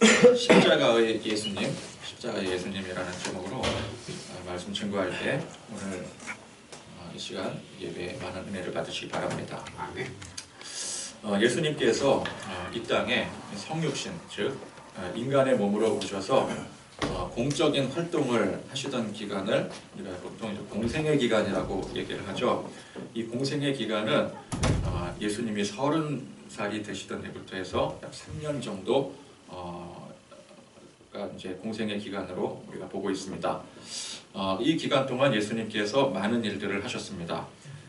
십자가의 예수님, 십자가의 예수님이라는 제목으로 말씀 증거할 때 오늘 이 시간 예배에 많은 은혜를 받으시기 바랍니다. 예수님께서 이 땅에 성육신, 즉 인간의 몸으로 오셔서 공적인 활동을 하시던 기간을 우리가 보통 공생애 기간이라고 얘기를 하죠. 이 공생애 기간은 예수님이 30살이 되시던 해부터 해서 약 3년 정도 이제 공생의 기간으로 우리가 보고 있습니다. 이 기간 동안 예수님께서 많은 일들을 하셨습니다.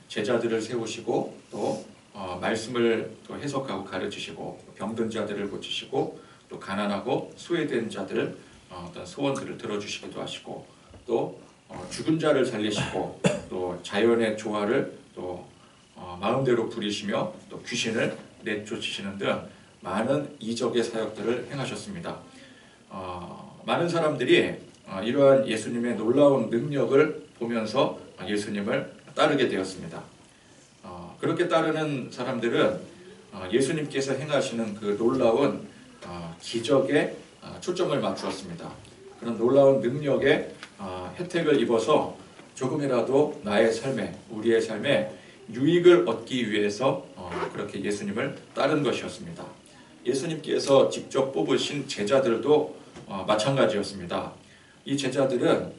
제자들을 세우시고 또 말씀을 또 해석하고 가르치시고 병든 자들을 고치시고 또 가난하고 소외된 자들 어떤 소원들을 들어주시기도 하시고 또 죽은 자를 살리시고 또 자연의 조화를 또 마음대로 부리시며 또 귀신을 내쫓으시는 등 많은 이적의 사역들을 행하셨습니다. 많은 사람들이 이러한 예수님의 놀라운 능력을 보면서 예수님을 따르게 되었습니다. 그렇게 따르는 사람들은 예수님께서 행하시는 그 놀라운 기적에 초점을 맞추었습니다. 그런 놀라운 능력에 혜택을 입어서 조금이라도 나의 삶에, 우리의 삶에 유익을 얻기 위해서 그렇게 예수님을 따른 것이었습니다. 예수님께서 직접 뽑으신 제자들도 마찬가지였습니다. 이 제자들은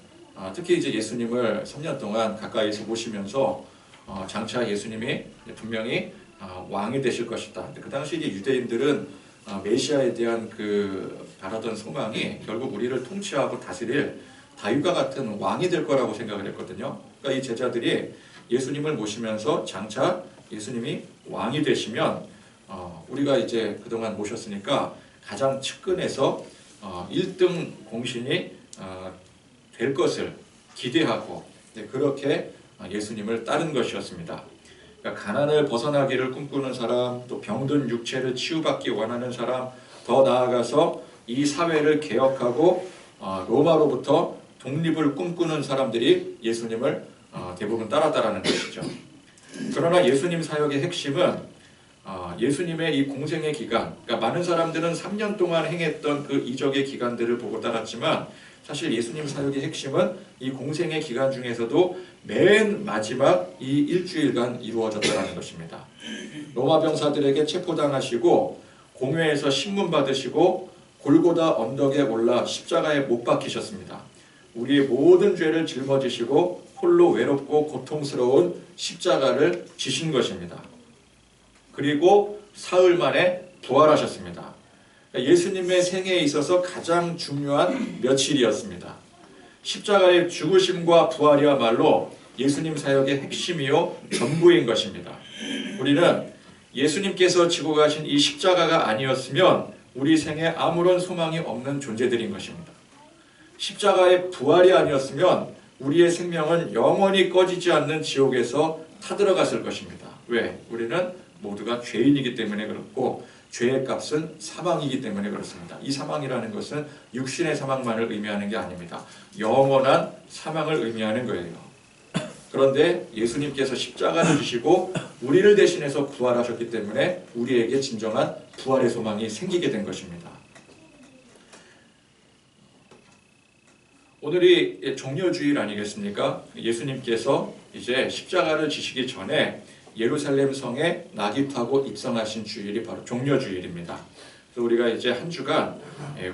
특히 이제 예수님을 3년 동안 가까이서 보시면서 장차 예수님이 분명히 왕이 되실 것이다. 그 당시 이제 유대인들은 메시아에 대한 그 바라던 소망이 결국 우리를 통치하고 다스릴 다윗과 같은 왕이 될 거라고 생각을 했거든요. 그러니까 이 제자들이 예수님을 모시면서 장차 예수님이 왕이 되시면 우리가 이제 그동안 모셨으니까 가장 측근에서 1등 공신이 될 것을 기대하고 그렇게 예수님을 따른 것이었습니다. 그러니까 가난을 벗어나기를 꿈꾸는 사람, 또 병든 육체를 치유받기 원하는 사람, 더 나아가서 이 사회를 개혁하고 로마로부터 독립을 꿈꾸는 사람들이 예수님을 대부분 따랐다라는 것이죠. 그러나 예수님 사역의 핵심은 예수님의 이 공생의 기간, 그러니까 많은 사람들은 3년 동안 행했던 그 이적의 기간들을 보고 따랐지만 사실 예수님 사역의 핵심은 이 공생의 기간 중에서도 맨 마지막 이 일주일간 이루어졌다는 것입니다. 로마 병사들에게 체포당하시고 공회에서 신문 받으시고 골고다 언덕에 올라 십자가에 못 박히셨습니다. 우리의 모든 죄를 짊어지시고 홀로 외롭고 고통스러운 십자가를 지신 것입니다. 그리고 사흘 만에 부활하셨습니다. 예수님의 생애에 있어서 가장 중요한 며칠이었습니다. 십자가의 죽으심과 부활이야말로 예수님 사역의 핵심이요 전부인 것입니다. 우리는 예수님께서 지고 가신 이 십자가가 아니었으면 우리 생에 아무런 소망이 없는 존재들인 것입니다. 십자가의 부활이 아니었으면 우리의 생명은 영원히 꺼지지 않는 지옥에서 타들어갔을 것입니다. 왜? 우리는 모두가 죄인이기 때문에 그렇고 죄의 값은 사망이기 때문에 그렇습니다. 이 사망이라는 것은 육신의 사망만을 의미하는 게 아닙니다. 영원한 사망을 의미하는 거예요. 그런데 예수님께서 십자가를 지시고 우리를 대신해서 부활하셨기 때문에 우리에게 진정한 부활의 소망이 생기게 된 것입니다. 오늘이 종려주일 아니겠습니까? 예수님께서 이제 십자가를 지시기 전에 예루살렘 성에 낙이 타고 입성하신 주일이 바로 종려주일입니다. 그래서 우리가 이제 한 주간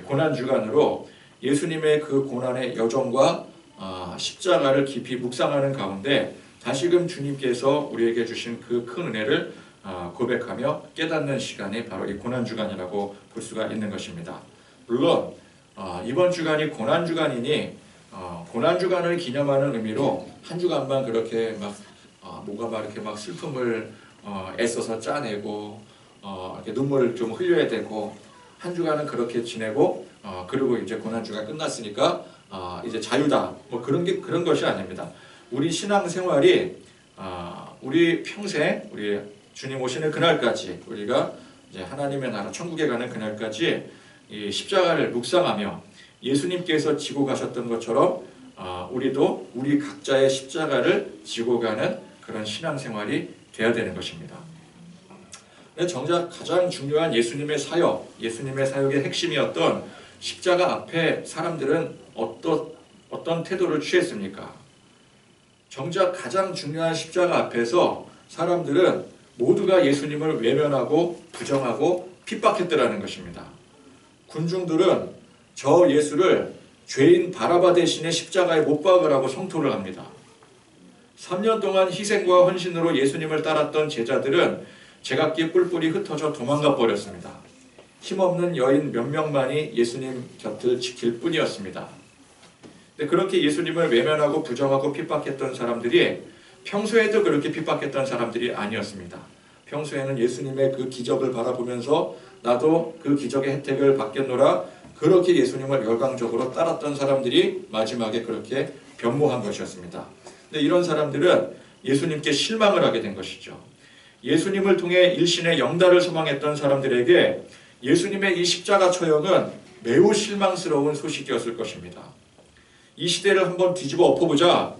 고난주간으로 예수님의 그 고난의 여정과 십자가를 깊이 묵상하는 가운데 다시금 주님께서 우리에게 주신 그 큰 은혜를 고백하며 깨닫는 시간이 바로 이 고난주간이라고 볼 수가 있는 것입니다. 물론 이번 주간이 고난주간이니 고난주간을 기념하는 의미로 한 주간만 그렇게 뭔가 이렇게 슬픔을 애써서 짜내고 이렇게 눈물을 좀 흘려야 되고 한 주간은 그렇게 지내고 그리고 이제 고난주간 끝났으니까 이제 자유다 그런 것이 아닙니다. 우리 신앙생활이 우리 평생 우리 주님 오시는 그날까지 우리가 이제 하나님의 나라 천국에 가는 그날까지 이 십자가를 묵상하며 예수님께서 지고 가셨던 것처럼 우리도 우리 각자의 십자가를 지고 가는 그런 신앙생활이 되어야 되는 것입니다. 근데 정작 가장 중요한 예수님의 사역, 예수님의 사역의 핵심이었던 십자가 앞에 사람들은 어떤 태도를 취했습니까? 정작 가장 중요한 십자가 앞에서 사람들은 모두가 예수님을 외면하고 부정하고 핍박했더라는 것입니다. 군중들은 저 예수를 죄인 바라바 대신에 십자가에 못 박으라고 성토를 합니다. 3년 동안 희생과 헌신으로 예수님을 따랐던 제자들은 제각기 뿔뿔이 흩어져 도망가 버렸습니다. 힘없는 여인 몇 명만이 예수님 곁을 지킬 뿐이었습니다. 근데 그렇게 예수님을 외면하고 부정하고 핍박했던 사람들이 평소에도 그렇게 핍박했던 사람들이 아니었습니다. 평소에는 예수님의 그 기적을 바라보면서 나도 그 기적의 혜택을 받겠노라 그렇게 예수님을 열광적으로 따랐던 사람들이 마지막에 그렇게 변모한 것이었습니다. 근데 이런 사람들은 예수님께 실망을 하게 된 것이죠. 예수님을 통해 일신의 영달을 소망했던 사람들에게 예수님의 이 십자가 처형은 매우 실망스러운 소식이었을 것입니다. 이 시대를 한번 뒤집어 엎어보자.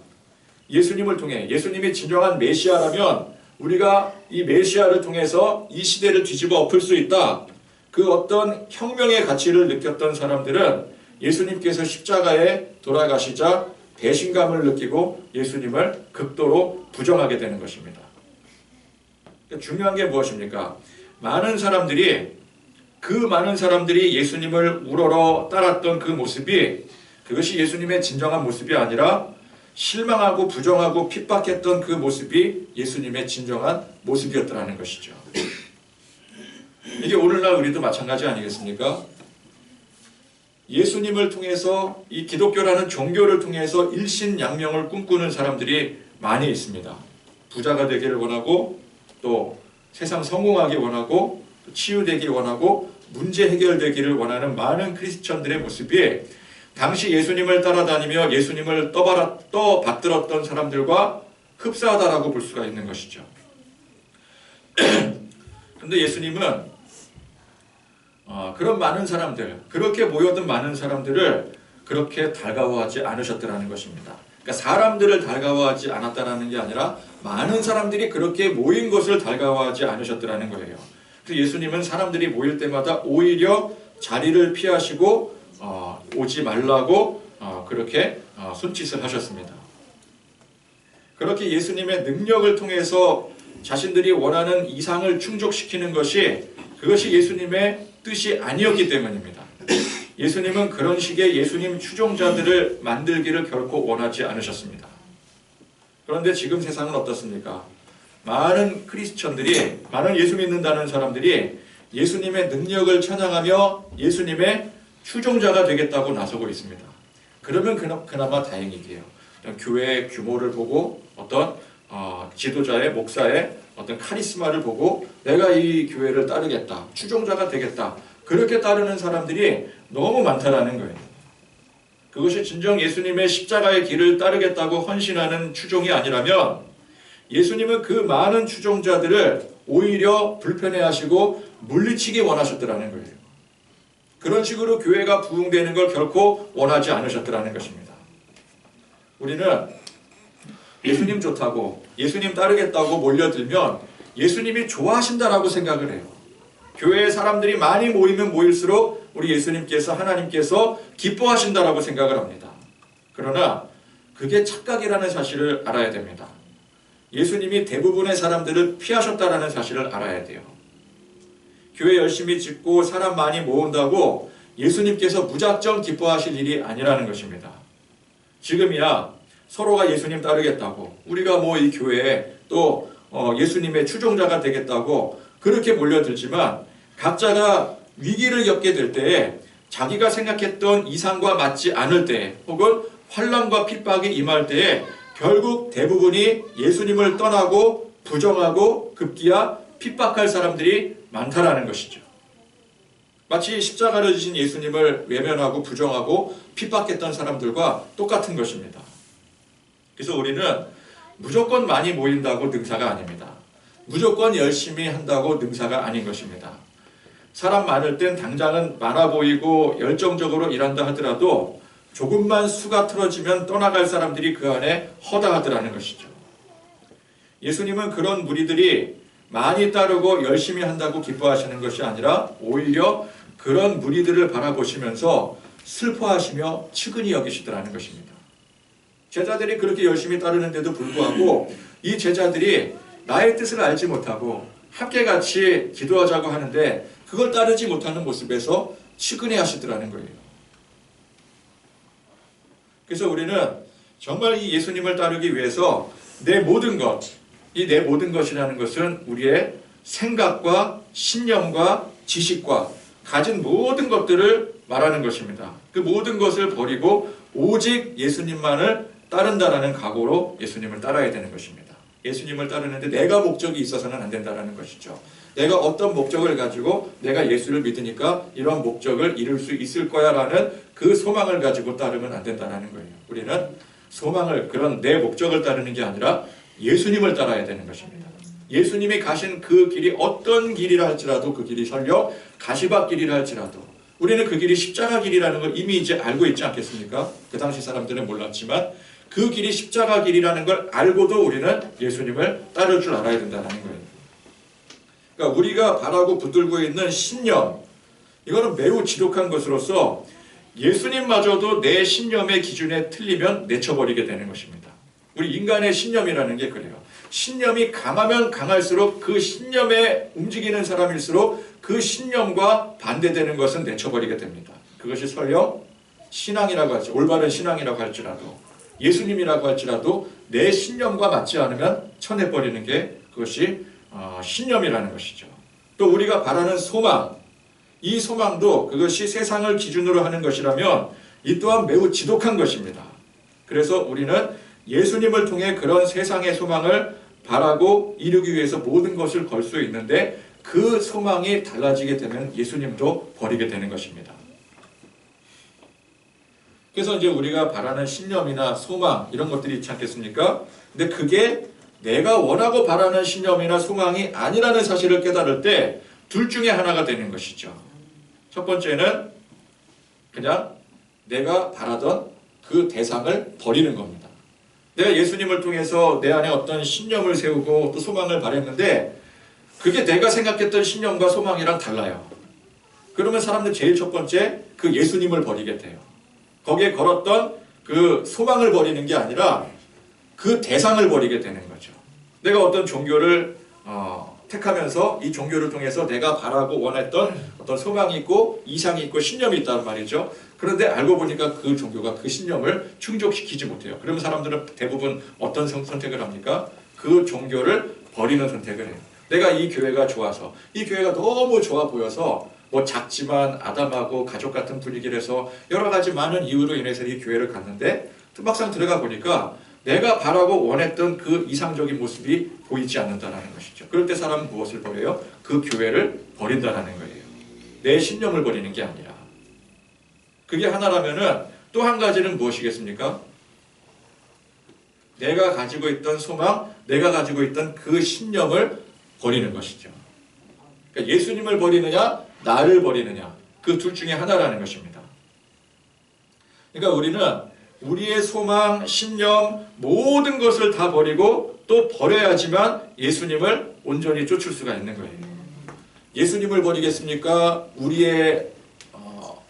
예수님을 통해 예수님이 진정한 메시아라면 우리가 이 메시아를 통해서 이 시대를 뒤집어 엎을 수 있다. 그 어떤 혁명의 가치를 느꼈던 사람들은 예수님께서 십자가에 돌아가시자 배신감을 느끼고 예수님을 극도로 부정하게 되는 것입니다. 중요한 게 무엇입니까? 그 많은 사람들이 예수님을 우러러 따랐던 그 모습이 그것이 예수님의 진정한 모습이 아니라 실망하고 부정하고 핍박했던 그 모습이 예수님의 진정한 모습이었다는 것이죠. 이게 오늘날 우리도 마찬가지 아니겠습니까? 예수님을 통해서 이 기독교라는 종교를 통해서 일신양명을 꿈꾸는 사람들이 많이 있습니다. 부자가 되기를 원하고 또 세상 성공하기 원하고 또 치유되기 원하고 문제 해결되기를 원하는 많은 크리스천들의 모습이 당시 예수님을 따라다니며 예수님을 떠받들었던 사람들과 흡사하다라고 볼 수가 있는 것이죠. 그런데 예수님은 그런 많은 사람들, 그렇게 모여든 많은 사람들을 그렇게 달가워하지 않으셨더라는 것입니다. 그러니까 사람들을 달가워하지 않았다라는 게 아니라 많은 사람들이 그렇게 모인 것을 달가워하지 않으셨더라는 거예요. 그래서 예수님은 사람들이 모일 때마다 오히려 자리를 피하시고 오지 말라고 그렇게 손짓을 하셨습니다. 그렇게 예수님의 능력을 통해서 자신들이 원하는 이상을 충족시키는 그것이 예수님의 뜻이 아니었기 때문입니다. 예수님은 그런 식의 예수님 추종자들을 만들기를 결코 원하지 않으셨습니다. 그런데 지금 세상은 어떻습니까? 많은 크리스천들이, 많은 예수 믿는다는 사람들이 예수님의 능력을 찬양하며 예수님의 추종자가 되겠다고 나서고 있습니다. 그러면 그나마 다행이게요. 교회의 규모를 보고 어떤 지도자의, 목사의 어떤 카리스마를 보고 내가 이 교회를 따르겠다, 추종자가 되겠다, 그렇게 따르는 사람들이 너무 많다라는 거예요. 그것이 진정 예수님의 십자가의 길을 따르겠다고 헌신하는 추종이 아니라면 예수님은 그 많은 추종자들을 오히려 불편해하시고 물리치기 원하셨더라는 거예요. 그런 식으로 교회가 부흥되는 걸 결코 원하지 않으셨더라는 것입니다. 우리는 예수님 좋다고, 예수님 따르겠다고 몰려들면 예수님이 좋아하신다라고 생각을 해요. 교회에 사람들이 많이 모이면 모일수록 우리 예수님께서, 하나님께서 기뻐하신다라고 생각을 합니다. 그러나 그게 착각이라는 사실을 알아야 됩니다. 예수님이 대부분의 사람들을 피하셨다라는 사실을 알아야 돼요. 교회 열심히 짓고 사람 많이 모은다고 예수님께서 무작정 기뻐하실 일이 아니라는 것입니다. 지금이야 서로가 예수님 따르겠다고, 우리가 이 교회에 또 예수님의 추종자가 되겠다고 그렇게 몰려들지만 각자가 위기를 겪게 될 때에 자기가 생각했던 이상과 맞지 않을 때 혹은 환난과 핍박이 임할 때에 결국 대부분이 예수님을 떠나고 부정하고 급기야 핍박할 사람들이 많다라는 것이죠. 마치 십자가를 지신 예수님을 외면하고 부정하고 핍박했던 사람들과 똑같은 것입니다. 그래서 우리는 무조건 많이 모인다고 능사가 아닙니다. 무조건 열심히 한다고 능사가 아닌 것입니다. 사람 많을 땐 당장은 많아 보이고 열정적으로 일한다 하더라도 조금만 수가 틀어지면 떠나갈 사람들이 그 안에 허다하더라는 것이죠. 예수님은 그런 무리들이 많이 따르고 열심히 한다고 기뻐하시는 것이 아니라 오히려 그런 무리들을 바라보시면서 슬퍼하시며 측은히 여기시더라는 것입니다. 제자들이 그렇게 열심히 따르는데도 불구하고 이 제자들이 나의 뜻을 알지 못하고 함께 같이 기도하자고 하는데 그걸 따르지 못하는 모습에서 측은해 하시더라는 거예요. 그래서 우리는 정말 이 예수님을 따르기 위해서 내 모든 것, 이 내 모든 것이라는 것은 우리의 생각과 신념과 지식과 가진 모든 것들을 말하는 것입니다. 그 모든 것을 버리고 오직 예수님만을 따른다라는 각오로 예수님을 따라야 되는 것입니다. 예수님을 따르는데 내가 목적이 있어서는 안 된다는 것이죠. 내가 어떤 목적을 가지고 내가 예수를 믿으니까 이런 목적을 이룰 수 있을 거야 라는 그 소망을 가지고 따르면 안 된다는 거예요. 우리는 소망을, 그런 내 목적을 따르는 게 아니라 예수님을 따라야 되는 것입니다. 예수님이 가신 그 길이 어떤 길이라 할지라도, 그 길이 설령 가시밭 길이라 할지라도 우리는 그 길이 십자가 길이라는 걸 이미 이제 알고 있지 않겠습니까? 그 당시 사람들은 몰랐지만 그 길이 십자가 길이라는 걸 알고도 우리는 예수님을 따를 줄 알아야 된다는 거예요. 그러니까 우리가 바라고 붙들고 있는 신념, 이거는 매우 지독한 것으로서 예수님마저도 내 신념의 기준에 틀리면 내쳐버리게 되는 것입니다. 우리 인간의 신념이라는 게 그래요. 신념이 강하면 강할수록 그 신념에 움직이는 사람일수록 그 신념과 반대되는 것은 내쳐버리게 됩니다. 그것이 설령 신앙이라고 할지, 올바른 신앙이라고 할지라도, 예수님이라고 할지라도 내 신념과 맞지 않으면 쳐내버리는 게 그것이 신념이라는 것이죠. 또 우리가 바라는 소망, 이 소망도 그것이 세상을 기준으로 하는 것이라면 이 또한 매우 지독한 것입니다. 그래서 우리는 예수님을 통해 그런 세상의 소망을 바라고 이루기 위해서 모든 것을 걸 수 있는데 그 소망이 달라지게 되면 예수님도 버리게 되는 것입니다. 그래서 이제 우리가 바라는 신념이나 소망 이런 것들이 있지 않겠습니까? 근데 그게 내가 원하고 바라는 신념이나 소망이 아니라는 사실을 깨달을 때 둘 중에 하나가 되는 것이죠. 첫 번째는 그냥 내가 바라던 그 대상을 버리는 겁니다. 내가 예수님을 통해서 내 안에 어떤 신념을 세우고 또 소망을 바랬는데 그게 내가 생각했던 신념과 소망이랑 달라요. 그러면 사람들 제일 첫 번째 그 예수님을 버리게 돼요. 거기에 걸었던 그 소망을 버리는 게 아니라 그 대상을 버리게 되는 거죠. 내가 어떤 종교를 택하면서 이 종교를 통해서 내가 바라고 원했던 어떤 소망이 있고 이상이 있고 신념이 있단 말이죠. 그런데 알고 보니까 그 종교가 그 신념을 충족시키지 못해요. 그러면 사람들은 대부분 어떤 선택을 합니까? 그 종교를 버리는 선택을 해요. 내가 이 교회가 좋아서, 이 교회가 너무 좋아 보여서 뭐 작지만 아담하고 가족 같은 분위기라서 여러 가지 많은 이유로 인해서 이 교회를 갔는데 막상 들어가 보니까 내가 바라고 원했던 그 이상적인 모습이 보이지 않는다는 것이죠. 그럴 때 사람은 무엇을 버려요? 그 교회를 버린다는 거예요. 내 신념을 버리는 게 아니라. 그게 하나라면은 또 한 가지는 무엇이겠습니까? 내가 가지고 있던 소망, 내가 가지고 있던 그 신념을 버리는 것이죠. 그러니까 예수님을 버리느냐, 나를 버리느냐, 그 둘 중에 하나라는 것입니다. 그러니까 우리는 우리의 소망, 신념, 모든 것을 다 버리고 또 버려야지만 예수님을 온전히 쫓을 수가 있는 거예요. 예수님을 버리겠습니까? 우리의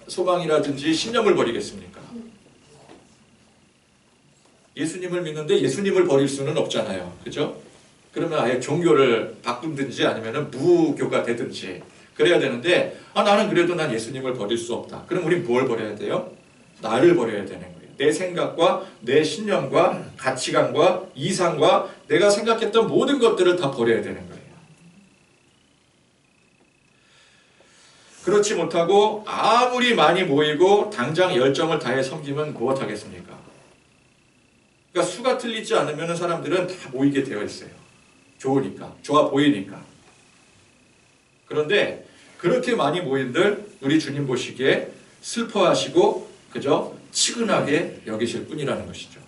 소망이라든지 신념을 버리겠습니까? 예수님을 믿는데 예수님을 버릴 수는 없잖아요. 그죠? 그러면 아예 종교를 바꾸든지 아니면 무교가 되든지 그래야 되는데 나는 그래도 난 예수님을 버릴 수 없다. 그럼 우린 뭘 버려야 돼요? 나를 버려야 되는 거예요. 내 생각과 내 신념과 가치관과 이상과 내가 생각했던 모든 것들을 다 버려야 되는 거예요. 그렇지 못하고 아무리 많이 모이고 당장 열정을 다해 섬기면 무엇하겠습니까? 그러니까 수가 틀리지 않으면 사람들은 다 모이게 되어 있어요. 좋으니까, 좋아 보이니까. 그런데 그렇게 많이 모인들 우리 주님 보시기에 슬퍼하시고 그저 치근하게 여기실 뿐이라는 것이죠.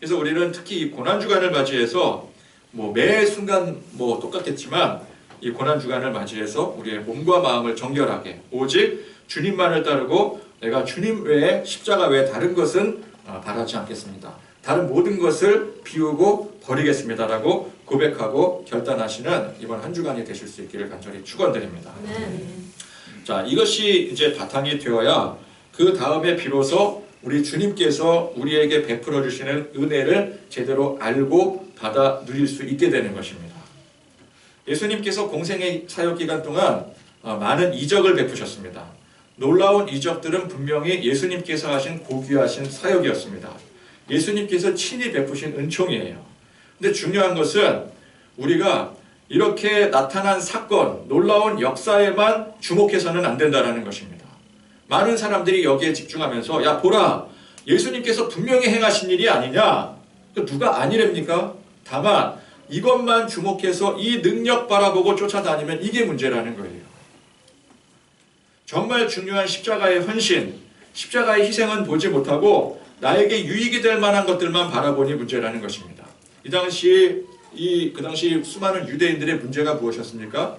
그래서 우리는 특히 이 고난주간을 맞이해서 매 순간 똑같겠지만 이 고난주간을 맞이해서 우리의 몸과 마음을 정결하게 오직 주님만을 따르고 내가 주님 외에 십자가 외에 다른 것은 바라지 않겠습니다. 다른 모든 것을 비우고 버리겠습니다라고 고백하고 결단하시는 이번 한 주간이 되실 수 있기를 간절히 축원드립니다. 자, 이것이 이제 바탕이 되어야 그 다음에 비로소 우리 주님께서 우리에게 베풀어 주시는 은혜를 제대로 알고 받아 누릴 수 있게 되는 것입니다. 예수님께서 공생의 사역 기간 동안 많은 이적을 베푸셨습니다. 놀라운 이적들은 분명히 예수님께서 하신 고귀하신 사역이었습니다. 예수님께서 친히 베푸신 은총이에요. 근데 중요한 것은 우리가 이렇게 나타난 사건, 놀라운 역사에만 주목해서는 안 된다는 것입니다. 많은 사람들이 여기에 집중하면서 야 보라, 예수님께서 분명히 행하신 일이 아니냐? 누가 아니랍니까? 다만 이것만 주목해서 이 능력 바라보고 쫓아다니면 이게 문제라는 거예요. 정말 중요한 십자가의 헌신, 십자가의 희생은 보지 못하고 나에게 유익이 될 만한 것들만 바라보니 문제라는 것입니다. 그 당시 수많은 유대인들의 문제가 무엇이었습니까?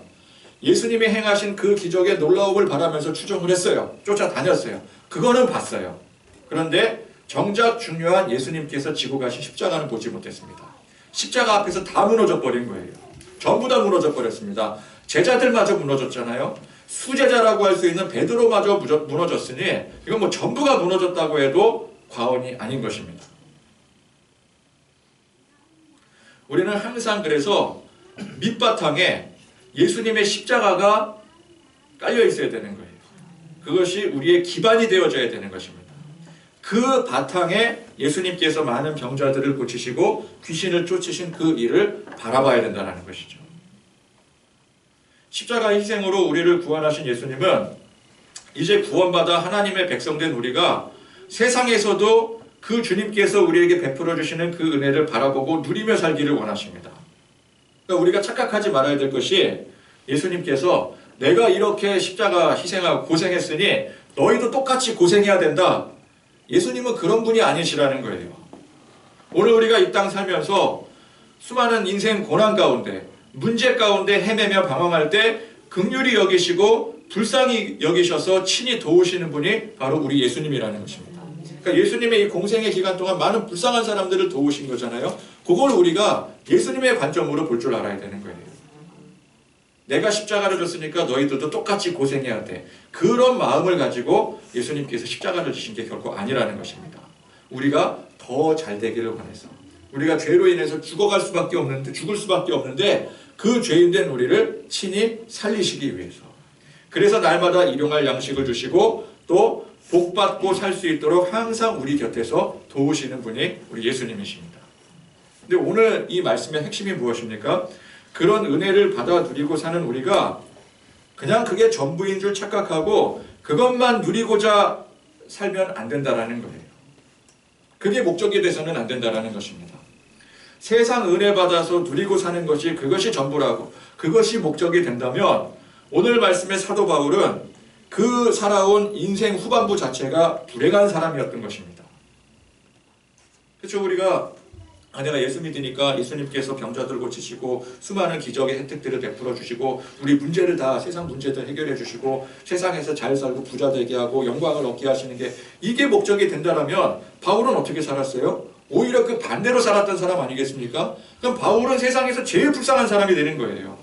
예수님이 행하신 그 기적의 놀라움을 바라면서 추종을 했어요. 쫓아다녔어요. 그거는 봤어요. 그런데 정작 중요한 예수님께서 지고 가신 십자가는 보지 못했습니다. 십자가 앞에서 다 무너져 버린 거예요. 전부 다 무너져 버렸습니다. 제자들마저 무너졌잖아요. 수제자라고 할 수 있는 베드로마저 무너졌으니 이건 뭐 전부가 무너졌다고 해도 과언이 아닌 것입니다. 우리는 항상 그래서 밑바탕에 예수님의 십자가가 깔려 있어야 되는 거예요. 그것이 우리의 기반이 되어져야 되는 것입니다. 그 바탕에 예수님께서 많은 병자들을 고치시고 귀신을 쫓으신 그 일을 바라봐야 된다는 것이죠. 십자가의 희생으로 우리를 구원하신 예수님은 이제 구원받아 하나님의 백성된 우리가 세상에서도 그 주님께서 우리에게 베풀어 주시는 그 은혜를 바라보고 누리며 살기를 원하십니다. 그러니까 우리가 착각하지 말아야 될 것이 예수님께서 내가 이렇게 십자가 희생하고 고생했으니 너희도 똑같이 고생해야 된다. 예수님은 그런 분이 아니시라는 거예요. 오늘 우리가 이 땅 살면서 수많은 인생 고난 가운데 문제 가운데 헤매며 방황할 때 긍휼히 여기시고 불쌍히 여기셔서 친히 도우시는 분이 바로 우리 예수님이라는 것입니다. 그러니까 예수님의 이 공생의 기간 동안 많은 불쌍한 사람들을 도우신 거잖아요. 그걸 우리가 예수님의 관점으로 볼 줄 알아야 되는 거예요. 내가 십자가를 줬으니까 너희들도 똑같이 고생해야 돼. 그런 마음을 가지고 예수님께서 십자가를 지신 게 결코 아니라는 것입니다. 우리가 더 잘 되기를 원해서 우리가 죄로 인해서 죽을 수밖에 없는데 그 죄인된 우리를 친히 살리시기 위해서 그래서 날마다 일용할 양식을 주시고 또 복받고 살 수 있도록 항상 우리 곁에서 도우시는 분이 우리 예수님이십니다. 근데 오늘 이 말씀의 핵심이 무엇입니까? 그런 은혜를 받아 누리고 사는 우리가 그냥 그게 전부인 줄 착각하고 그것만 누리고자 살면 안 된다라는 거예요. 그게 목적이 돼서는 안 된다라는 것입니다. 세상 은혜 받아서 누리고 사는 것이 그것이 전부라고 그것이 목적이 된다면 오늘 말씀의 사도 바울은 그 살아온 인생 후반부 자체가 불행한 사람이었던 것입니다. 그렇죠? 우리가 내가 예수 믿으니까 예수님께서 병자들 고치시고 수많은 기적의 혜택들을 베풀어 주시고 우리 문제를 다 세상 문제들 해결해 주시고 세상에서 잘 살고 부자 되게 하고 영광을 얻게 하시는 게 이게 목적이 된다면 바울은 어떻게 살았어요? 오히려 그 반대로 살았던 사람 아니겠습니까? 그럼 바울은 세상에서 제일 불쌍한 사람이 되는 거예요.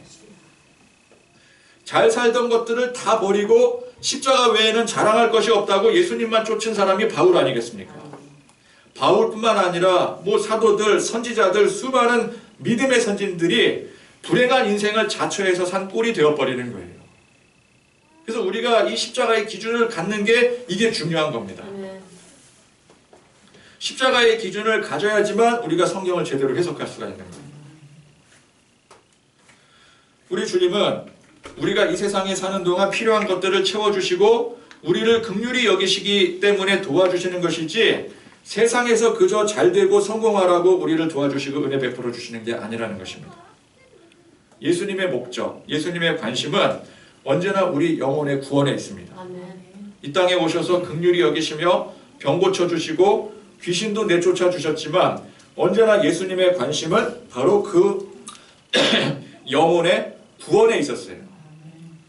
잘 살던 것들을 다 버리고 십자가 외에는 자랑할 것이 없다고 예수님만 쫓은 사람이 바울 아니겠습니까? 바울뿐만 아니라 사도들, 선지자들, 수많은 믿음의 선진들이 불행한 인생을 자처해서 산 꼴이 되어버리는 거예요. 그래서 우리가 이 십자가의 기준을 갖는 게 이게 중요한 겁니다. 십자가의 기준을 가져야지만 우리가 성경을 제대로 해석할 수가 있는 거예요. 우리 주님은 우리가 이 세상에 사는 동안 필요한 것들을 채워주시고 우리를 긍휼히 여기시기 때문에 도와주시는 것이지 세상에서 그저 잘되고 성공하라고 우리를 도와주시고 은혜 베풀어 주시는 게 아니라는 것입니다. 예수님의 목적, 예수님의 관심은 언제나 우리 영혼의 구원에 있습니다. 이 땅에 오셔서 긍휼히 여기시며 병 고쳐주시고 귀신도 내쫓아 주셨지만 언제나 예수님의 관심은 바로 그 영혼의 구원에 있었어요.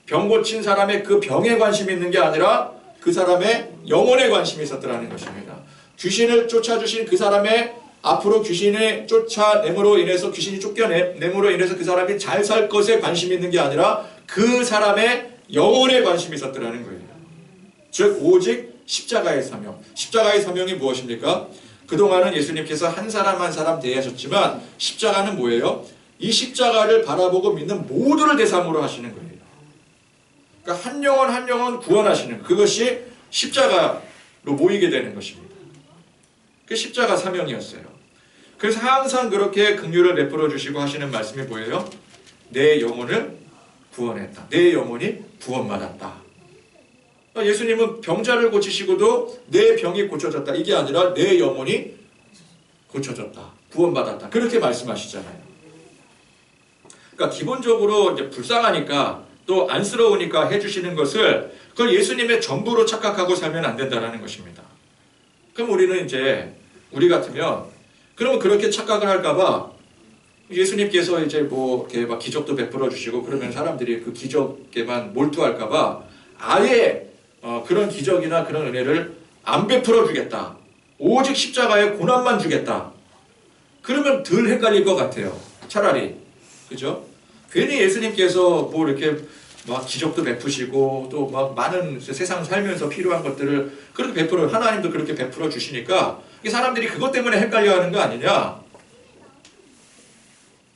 병 고친 사람의 그 병에 관심이 있는 게 아니라 그 사람의 영혼에 관심이 있었더라는 것입니다. 귀신을 쫓아주신 그 사람의 앞으로 귀신을 쫓아냄으로 인해서 귀신이 쫓겨냄으로 인해서 그 사람이 잘 살 것에 관심이 있는 게 아니라 그 사람의 영혼에 관심이 있었더라는 거예요. 즉 오직 십자가의 사명. 십자가의 사명이 무엇입니까? 그동안은 예수님께서 한 사람 한 사람 대하셨지만 십자가는 뭐예요? 이 십자가를 바라보고 믿는 모두를 대상으로 하시는 거예요. 그러니까 한 영혼 한 영혼 구원하시는 것. 그것이 십자가로 모이게 되는 것입니다. 그 십자가 사명이었어요. 그래서 항상 그렇게 긍휼을 베풀어 주시고 하시는 말씀이 뭐예요? 내 영혼을 구원했다. 내 영혼이 구원받았다. 예수님은 병자를 고치시고도 내 병이 고쳐졌다. 이게 아니라 내 영혼이 고쳐졌다. 구원받았다. 그렇게 말씀하시잖아요. 그러니까 기본적으로 이제 불쌍하니까 또 안쓰러우니까 해주시는 것을 그걸 예수님의 전부로 착각하고 살면 안 된다는 것입니다. 그럼 우리는 이제 우리 같으면 그러면 그렇게 착각을 할까봐 예수님께서 이제 뭐 이렇게 막 기적도 베풀어 주시고 그러면 사람들이 그 기적에만 몰두할까봐 아예 그런 기적이나 그런 은혜를 안 베풀어 주겠다. 오직 십자가의 고난만 주겠다. 그러면 덜 헷갈릴 것 같아요. 차라리. 그죠? 괜히 예수님께서 뭐 이렇게 막 기적도 베푸시고 또 막 많은 세상 살면서 필요한 것들을 그렇게 베풀어, 하나님도 그렇게 베풀어 주시니까 사람들이 그것 때문에 헷갈려 하는 거 아니냐?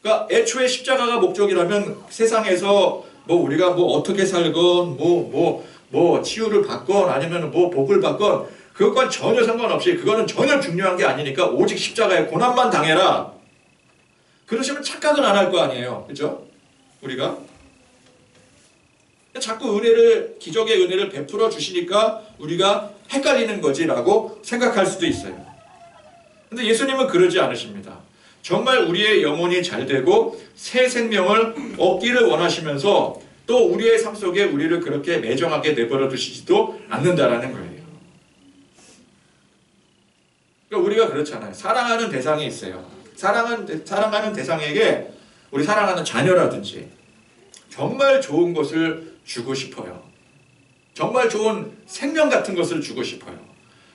그러니까 애초에 십자가가 목적이라면 세상에서 뭐 우리가 뭐 어떻게 살건 뭐 치유를 받건 아니면 뭐 복을 받건 그것과 전혀 상관없이 그거는 전혀 중요한 게 아니니까 오직 십자가의 고난만 당해라. 그러시면 착각은 안 할 거 아니에요. 그죠? 우리가 자꾸 은혜를, 기적의 은혜를 베풀어 주시니까 우리가 헷갈리는 거지라고 생각할 수도 있어요. 근데 예수님은 그러지 않으십니다. 정말 우리의 영혼이 잘 되고 새 생명을 얻기를 원하시면서 또 우리의 삶 속에 우리를 그렇게 매정하게 내버려 두시지도 않는다라는 거예요. 그러니까 우리가 그렇잖아요. 사랑하는 대상이 있어요. 사랑하는 대상에게 우리 사랑하는 자녀라든지 정말 좋은 것을 주고 싶어요. 정말 좋은 생명 같은 것을 주고 싶어요.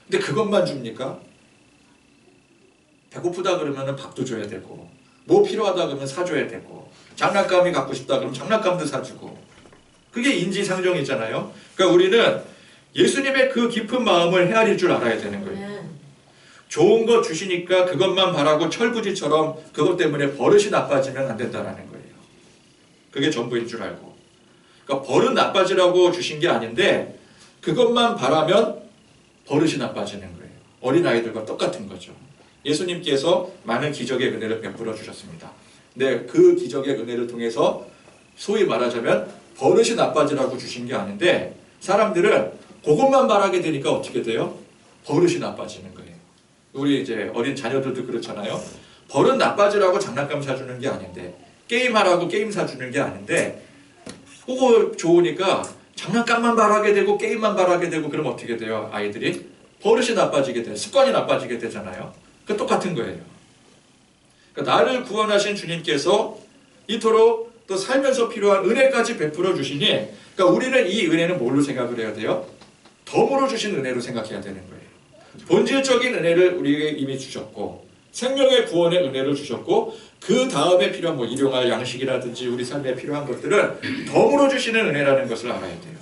근데 그것만 줍니까? 배고프다 그러면 밥도 줘야 되고 뭐 필요하다 그러면 사줘야 되고 장난감이 갖고 싶다 그러면 장난감도 사주고 그게 인지상정이잖아요. 그러니까 우리는 예수님의 그 깊은 마음을 헤아릴 줄 알아야 되는 거예요. 좋은 거 주시니까 그것만 바라고 철부지처럼 그것 때문에 버릇이 나빠지면 안 된다는 거예요. 그게 전부인 줄 알고. 그러니까 버릇 나빠지라고 주신 게 아닌데 그것만 바라면 버릇이 나빠지는 거예요. 어린아이들과 똑같은 거죠. 예수님께서 많은 기적의 은혜를 베풀어 주셨습니다. 근데 그 기적의 은혜를 통해서 소위 말하자면 버릇이 나빠지라고 주신 게 아닌데 사람들은 그것만 바라게 되니까 어떻게 돼요? 버릇이 나빠지는 거예요. 우리 이제 어린 자녀들도 그렇잖아요. 버릇 나빠지라고 장난감 사주는 게 아닌데 게임하라고 게임 사주는 게 아닌데 그거 좋으니까 장난감만 바라게 되고 게임만 바라게 되고 그러면 어떻게 돼요? 아이들이 버릇이 나빠지게 돼요. 습관이 나빠지게 되잖아요. 그 똑같은 거예요. 그러니까 나를 구원하신 주님께서 이토록 또 살면서 필요한 은혜까지 베풀어 주시니 그러니까 우리는 이 은혜는 뭘로 생각을 해야 돼요? 덤으로 주신 은혜로 생각해야 되는 거예요. 본질적인 은혜를 우리에게 이미 주셨고 생명의 구원의 은혜를 주셨고 그 다음에 필요한 뭐 일용할 양식이라든지 우리 삶에 필요한 것들은 덤으로 주시는 은혜라는 것을 알아야 돼요.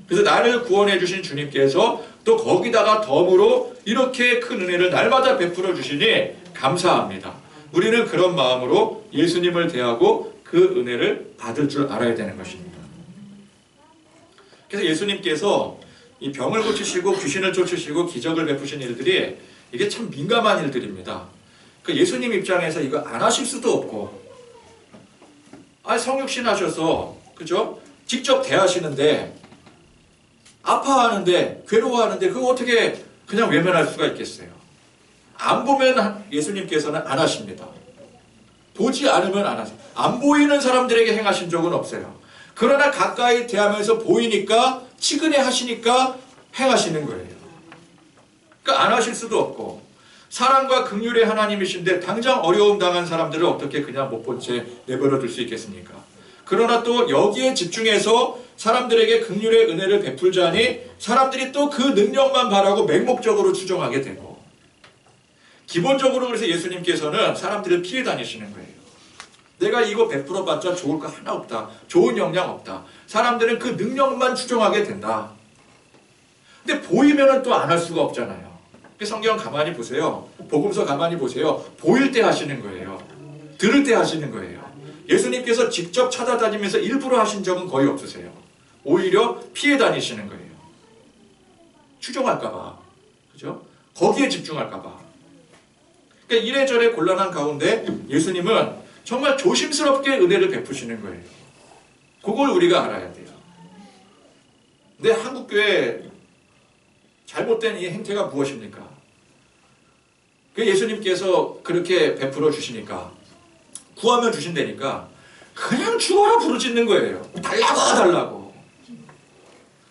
그래서 나를 구원해 주신 주님께서 또 거기다가 덤으로 이렇게 큰 은혜를 날마다 베풀어 주시니 감사합니다. 우리는 그런 마음으로 예수님을 대하고 그 은혜를 받을 줄 알아야 되는 것입니다. 그래서 예수님께서 이 병을 고치시고 귀신을 쫓으시고 기적을 베푸신 일들이 이게 참 민감한 일들입니다. 그 예수님 입장에서 이거 안 하실 수도 없고 성육신 하셔서 그죠? 직접 대하시는데 아파하는데 괴로워하는데 그거 어떻게 그냥 외면할 수가 있겠어요? 안 보면 예수님께서는 안 하십니다. 보지 않으면 안 하세요. 안 보이는 사람들에게 행하신 적은 없어요. 그러나 가까이 대하면서 보이니까 치근해 하시니까 행하시는 거예요. 그러니까 안 하실 수도 없고 사랑과 긍휼의 하나님이신데 당장 어려움 당한 사람들을 어떻게 그냥 못 본 채 내버려 둘 수 있겠습니까? 그러나 또 여기에 집중해서 사람들에게 긍휼의 은혜를 베풀자니 사람들이 또 그 능력만 바라고 맹목적으로 추종하게 되고 기본적으로 그래서 예수님께서는 사람들을 피해 다니시는 거예요. 내가 이거 100% 봤자 좋을 거 하나 없다. 좋은 영향 없다. 사람들은 그 능력만 추종하게 된다. 근데 보이면은 또 안 할 수가 없잖아요. 성경 가만히 보세요. 복음서 가만히 보세요. 보일 때 하시는 거예요. 들을 때 하시는 거예요. 예수님께서 직접 찾아다니면서 일부러 하신 적은 거의 없으세요. 오히려 피해 다니시는 거예요. 추종할까 봐. 그죠? 거기에 집중할까 봐. 그러니까 이래저래 곤란한 가운데 예수님은 정말 조심스럽게 은혜를 베푸시는 거예요. 그걸 우리가 알아야 돼요. 근데 한국교회 잘못된 이 행태가 무엇입니까? 그 예수님께서 그렇게 베풀어 주시니까, 구하면 주신다니까 그냥 죽어라 부르짖는 거예요. 달라고.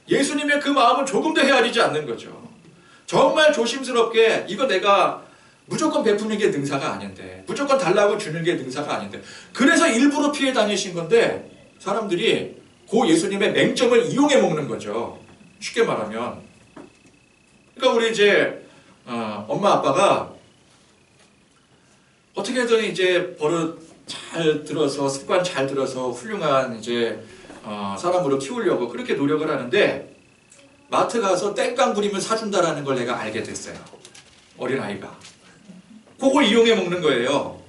예수님의 그 마음은 조금 더 헤아리지 않는 거죠. 정말 조심스럽게 이거 내가 무조건 베푸는 게 능사가 아닌데, 무조건 달라고 주는 게 능사가 아닌데, 그래서 일부러 피해 다니신 건데 사람들이 그 예수님의 맹점을 이용해 먹는 거죠. 쉽게 말하면. 그러니까 우리 이제 엄마 아빠가 어떻게든 이제 버릇 잘 들어서, 습관 잘 들어서 훌륭한 이제 사람으로 키우려고 그렇게 노력을 하는데, 마트 가서 땡깡 부리면 사준다라는 걸 내가 알게 됐어요. 어린아이가. 그걸 이용해 먹는 거예요.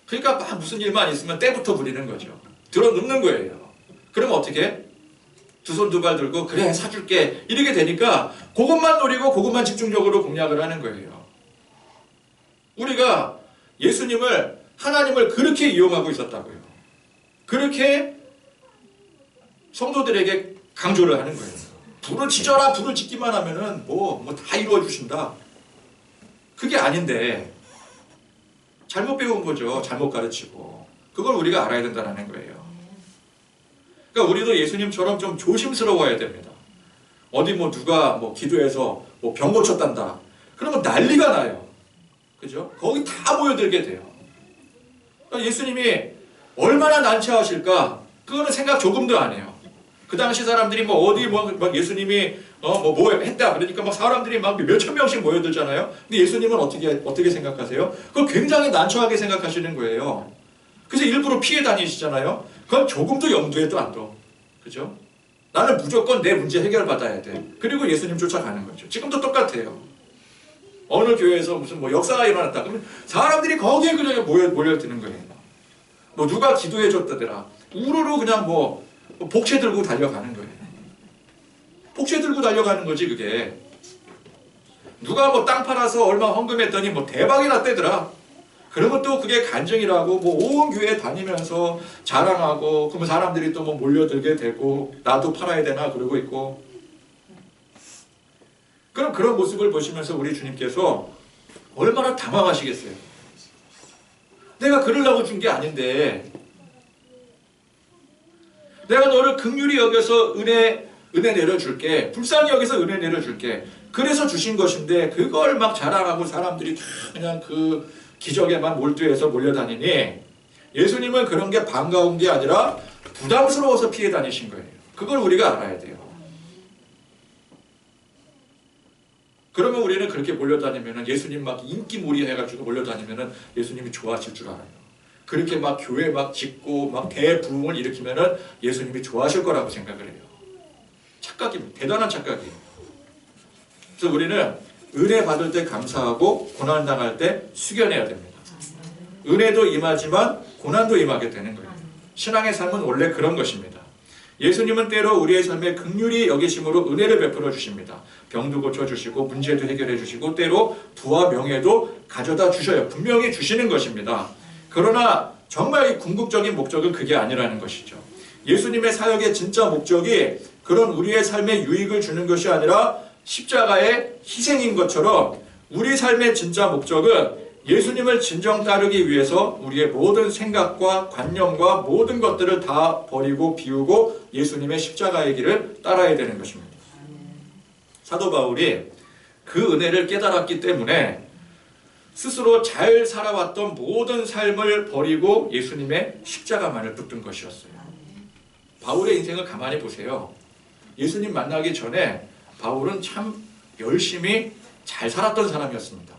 그러니까 막 무슨 일만 있으면 때부터 부리는 거죠. 들어 눕는 거예요. 그러면 어떻게? 두 손 두 발 들고 그래 사줄게 이렇게 되니까 그것만 노리고 그것만 집중적으로 공략을 하는 거예요. 우리가 예수님을, 하나님을 그렇게 이용하고 있었다고요. 그렇게 성도들에게 강조를 하는 거예요. 불을 지져라, 불을 짓기만 하면은 뭐 다 이루어 주신다. 그게 아닌데 잘못 배운 거죠. 잘못 가르치고. 그걸 우리가 알아야 된다는 거예요. 그러니까 우리도 예수님처럼 좀 조심스러워야 됩니다. 어디 누가 기도해서 병 고쳤단다. 그러면 난리가 나요. 그죠? 거기 다 모여들게 돼요. 그러니까 예수님이 얼마나 난처하실까? 그거는 생각 조금도 안 해요. 그 당시 사람들이 어디 예수님이 뭐 했다 그러니까 막 사람들이 막 몇천 명씩 모여들잖아요. 근데 예수님은 어떻게 생각하세요? 그걸 굉장히 난처하게 생각하시는 거예요. 그래서 일부러 피해 다니시잖아요. 그건 조금도 염두에도 안 둬. 그죠? 나는 무조건 내 문제 해결받아야 돼. 그리고 예수님 쫓아가는 거죠. 지금도 똑같아요. 어느 교회에서 무슨 역사가 일어났다 그러면 사람들이 거기에 그냥 몰려드는 거예요. 누가 기도해 줬다더라. 우르르 그냥 복채 들고 달려가는 거예요. 복채 들고 달려가는 거지 그게. 누가 땅 팔아서 얼마 헌금했더니 대박이 났대더라. 그러면 또 그게 간증이라고 온 교회 다니면서 자랑하고, 그러면 사람들이 또 몰려들게 되고, 나도 팔아야 되나 그러고 있고. 그럼 그런 모습을 보시면서 우리 주님께서 얼마나 당황하시겠어요. 내가 그러려고 준 게 아닌데, 내가 너를 긍휼히 여겨서 은혜 내려줄게. 불쌍히 여겨서 은혜 내려줄게. 그래서 주신 것인데 그걸 막 자랑하고 사람들이 다 그냥 그 기적에만 몰두해서 몰려다니니, 예수님은 그런 게 반가운 게 아니라 부담스러워서 피해 다니신 거예요. 그걸 우리가 알아야 돼요. 그러면 우리는 그렇게 몰려다니면, 예수님 막 인기몰이 해가지고 몰려다니면 예수님이 좋아하실 줄 알아요. 그렇게 막 교회 막 짓고 막 대부흥을 일으키면 예수님이 좋아하실 거라고 생각을 해요. 착각입니다. 대단한 착각이에요. 그래서 우리는 은혜 받을 때 감사하고 고난당할 때 숙연해야 됩니다. 은혜도 임하지만 고난도 임하게 되는 거예요. 신앙의 삶은 원래 그런 것입니다. 예수님은 때로 우리의 삶에 긍휼히 여기심으로 은혜를 베풀어 주십니다. 병도 고쳐주시고 문제도 해결해 주시고 때로 부와 명예도 가져다 주셔요. 분명히 주시는 것입니다. 그러나 정말 이 궁극적인 목적은 그게 아니라는 것이죠. 예수님의 사역의 진짜 목적이 그런 우리의 삶에 유익을 주는 것이 아니라 십자가의 희생인 것처럼, 우리 삶의 진짜 목적은 예수님을 진정 따르기 위해서 우리의 모든 생각과 관념과 모든 것들을 다 버리고 비우고 예수님의 십자가의 길을 따라야 되는 것입니다. 사도 바울이 그 은혜를 깨달았기 때문에 스스로 잘 살아왔던 모든 삶을 버리고 예수님의 십자가만을 붙든 것이었어요. 바울의 인생을 가만히 보세요. 예수님 만나기 전에 바울은 참 열심히 잘 살았던 사람이었습니다.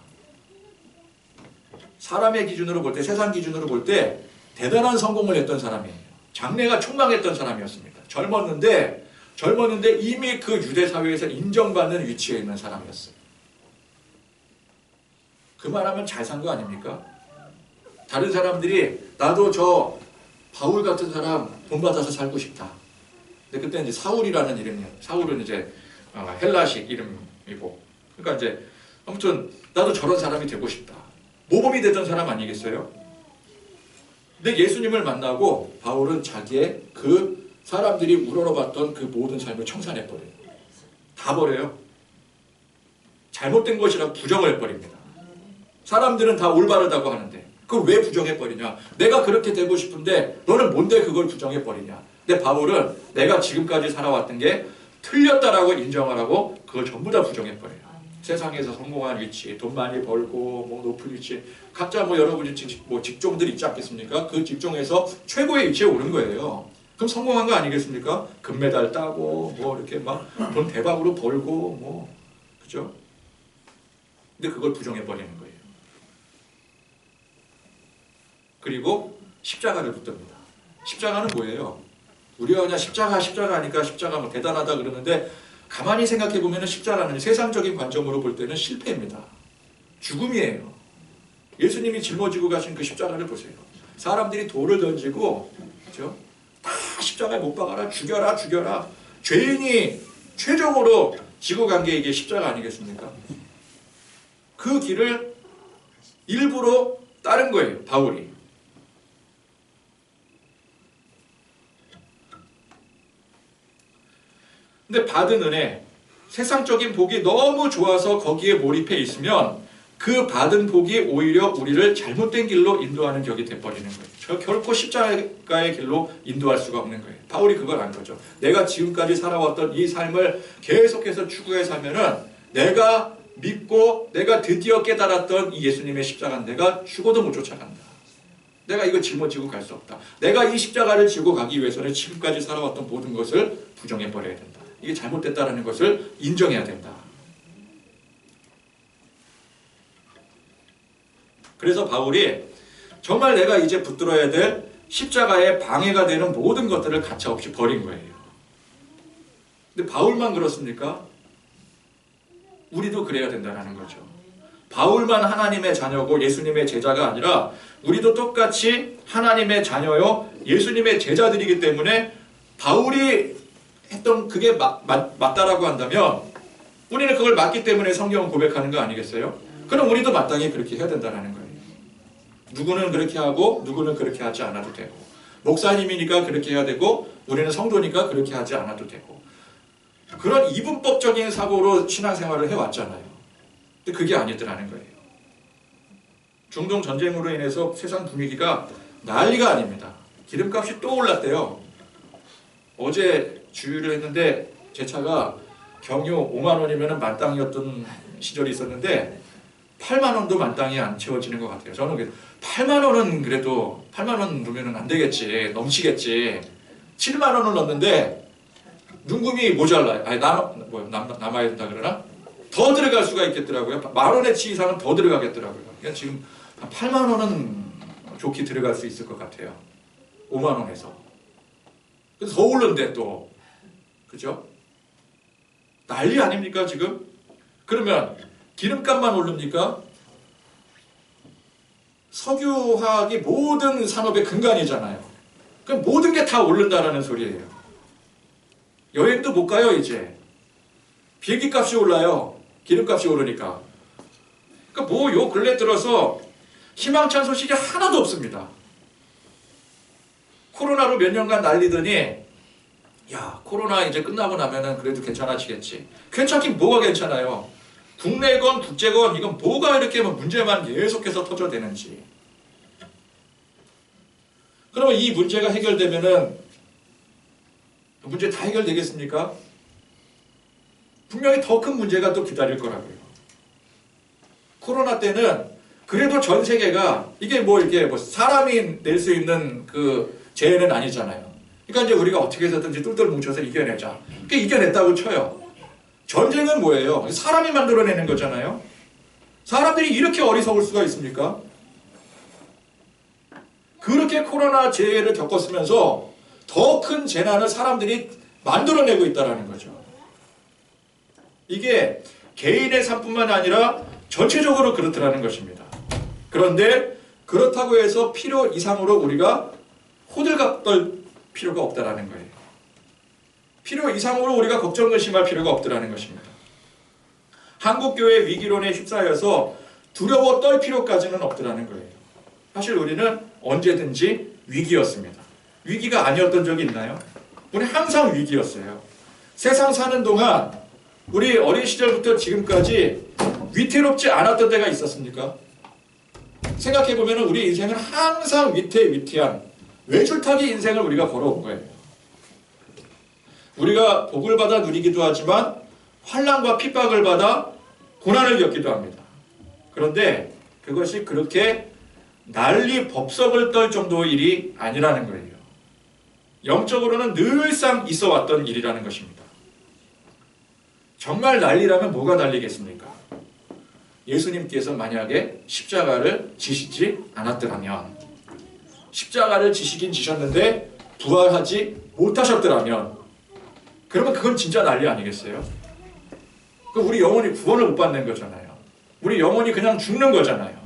사람의 기준으로 볼 때, 세상 기준으로 볼 때 대단한 성공을 했던 사람이에요. 장래가 촉망했던 사람이었습니다. 젊었는데 이미 그 유대 사회에서 인정받는 위치에 있는 사람이었어요. 그 말하면 잘 산 거 아닙니까? 다른 사람들이 나도 저 바울 같은 사람 돈 받아서 살고 싶다. 근데 그때 이제 사울이라는 이름이에요. 사울은 이제 헬라식 이름이고, 그러니까 이제 아무튼 나도 저런 사람이 되고 싶다. 모범이 되던 사람 아니겠어요? 근데 예수님을 만나고 바울은 자기의 그 사람들이 우러러봤던 그 모든 삶을 청산해버려요. 다 버려요. 잘못된 것이라고 부정해버립니다. 사람들은 다 올바르다고 하는데 그걸 왜 부정해버리냐? 내가 그렇게 되고 싶은데 너는 뭔데 그걸 부정해버리냐? 근데 바울은 내가 지금까지 살아왔던 게 틀렸다라고 인정하라고 그걸 전부 다 부정해버려요. 세상에서 성공한 위치, 돈 많이 벌고 뭐 높은 위치, 각자 뭐 여러분이 직종들 있지 않겠습니까? 그 직종에서 최고의 위치에 오른 거예요. 그럼 성공한 거 아니겠습니까? 금메달 따고 뭐 이렇게 막 돈 대박으로 벌고 뭐, 그죠? 근데 그걸 부정해버리는 거예요. 그리고 십자가를 붙듭니다. 십자가는 뭐예요? 우리가 그냥 십자가 하니까 십자가 뭐 대단하다 그러는데 가만히 생각해 보면 십자가는 세상적인 관점으로 볼 때는 실패입니다. 죽음이에요. 예수님이 짊어지고 가신 그 십자가를 보세요. 사람들이 돌을 던지고, 그죠? 다 십자가에 못 박아라, 죽여라. 죄인이 최종으로 지고 간 게 이게 십자가 아니겠습니까? 그 길을 일부러 따른 거예요, 바울이. 근데 받은 은혜, 세상적인 복이 너무 좋아서 거기에 몰입해 있으면 그 받은 복이 오히려 우리를 잘못된 길로 인도하는 격이 돼버리는 거예요. 결코 십자가의 길로 인도할 수가 없는 거예요. 바울이 그걸 안 거죠. 내가 지금까지 살아왔던 이 삶을 계속해서 추구해 살면은 내가 믿고 내가 드디어 깨달았던 이 예수님의 십자가는 내가 죽어도 못 쫓아간다. 내가 이거 짊어지고 갈 수 없다. 내가 이 십자가를 지고 가기 위해서는 지금까지 살아왔던 모든 것을 부정해버려야 된다. 이게 잘못됐다는 것을 인정해야 된다. 그래서 바울이 정말 내가 이제 붙들어야 될 십자가에 방해가 되는 모든 것들을 가차없이 버린 거예요. 근데 바울만 그렇습니까? 우리도 그래야 된다는 거죠. 바울만 하나님의 자녀고 예수님의 제자가 아니라 우리도 똑같이 하나님의 자녀요 예수님의 제자들이기 때문에 바울이 했던 그게 맞다라고 한다면 우리는 그걸 맞기 때문에 성경은 고백하는 거 아니겠어요? 그럼 우리도 마땅히 그렇게 해야 된다는 거예요. 누구는 그렇게 하고 누구는 그렇게 하지 않아도 되고, 목사님이니까 그렇게 해야 되고 우리는 성도니까 그렇게 하지 않아도 되고, 그런 이분법적인 사고로 신앙생활을 해왔잖아요. 근데 그게 아니더라는 거예요. 중동 전쟁으로 인해서 세상 분위기가 난리가 아닙니다. 기름값이 또 올랐대요. 어제 주유를 했는데 제 차가 경유 5만 원이면 만땅이었던 시절이 있었는데 8만 원도 만땅이 안 채워지는 것 같아요. 저는 8만 원은 그래도 8만 원 넣으면 안 되겠지, 넘치겠지. 7만 원을 넣었는데 눈금이 모자라요. 아니 남아야 된다 그러나? 더 들어갈 수가 있겠더라고요. 만 원어치 이상은 더 들어가겠더라고요. 그러니까 지금 한 8만 원은 좋게 들어갈 수 있을 것 같아요. 5만 원에서. 그래서 더 오른데 또, 그죠? 난리 아닙니까 지금? 그러면 기름값만 오릅니까? 석유화학이 모든 산업의 근간이잖아요. 그럼 모든 게 다 오른다라는 소리예요. 여행도 못 가요 이제. 비행기 값이 올라요. 기름값이 오르니까. 그러니까 뭐 요 근래 들어서 희망찬 소식이 하나도 없습니다. 코로나로 몇 년간 난리더니 야 코로나 이제 끝나고 나면은 그래도 괜찮아지겠지. 괜찮긴 뭐가 괜찮아요. 국내건 국제건 이건 뭐가 이렇게 문제만 계속해서 터져대는지. 그러면 이 문제가 해결되면은 문제 다 해결되겠습니까? 분명히 더 큰 문제가 또 기다릴 거라고요. 코로나 때는 그래도 전 세계가 이게 뭐 이렇게 뭐 사람이 낼 수 있는 그 재해는 아니잖아요. 그러니까 이제 우리가 어떻게 해서든지 똘똘 뭉쳐서 이겨내자. 그러니까 이겨냈다고 쳐요. 전쟁은 뭐예요? 사람이 만들어내는 거잖아요. 사람들이 이렇게 어리석을 수가 있습니까? 그렇게 코로나 재해를 겪었으면서 더 큰 재난을 사람들이 만들어내고 있다는 거죠. 이게 개인의 삶뿐만 아니라 전체적으로 그렇더라는 것입니다. 그런데 그렇다고 해서 필요 이상으로 우리가 호들갑 떨 필요가 없다는 거예요. 필요 이상으로 우리가 걱정 의심할 필요가 없다는 것입니다. 한국교회 위기론에 휩싸여서 두려워 떨 필요까지는 없다는 거예요. 사실 우리는 언제든지 위기였습니다. 위기가 아니었던 적이 있나요? 우리 항상 위기였어요. 세상 사는 동안 우리 어린 시절부터 지금까지 위태롭지 않았던 때가 있었습니까? 생각해보면 우리 인생은 항상 위태위태한 외줄타기 인생을 우리가 걸어온 거예요. 우리가 복을 받아 누리기도 하지만 환난과 핍박을 받아 고난을 겪기도 합니다. 그런데 그것이 그렇게 난리 법석을 떨 정도의 일이 아니라는 거예요. 영적으로는 늘상 있어 왔던 일이라는 것입니다. 정말 난리라면 뭐가 난리겠습니까? 예수님께서 만약에 십자가를 지시지 않았더라면, 십자가를 지시긴 지셨는데 부활하지 못하셨더라면, 그러면 그건 진짜 난리 아니겠어요? 그럼 우리 영혼이 구원을 못 받는 거잖아요. 우리 영혼이 그냥 죽는 거잖아요.